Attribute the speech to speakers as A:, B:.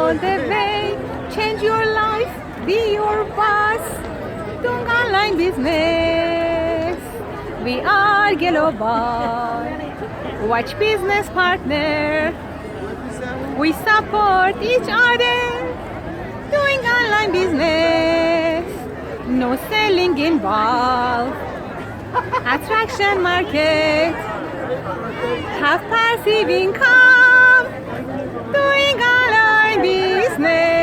A: all the way. Change your life, be your boss. Doing online business. We are global. Watch business partner. We support each other. Doing online business. No selling involved. Attraction market. Have passive income. Doing online business.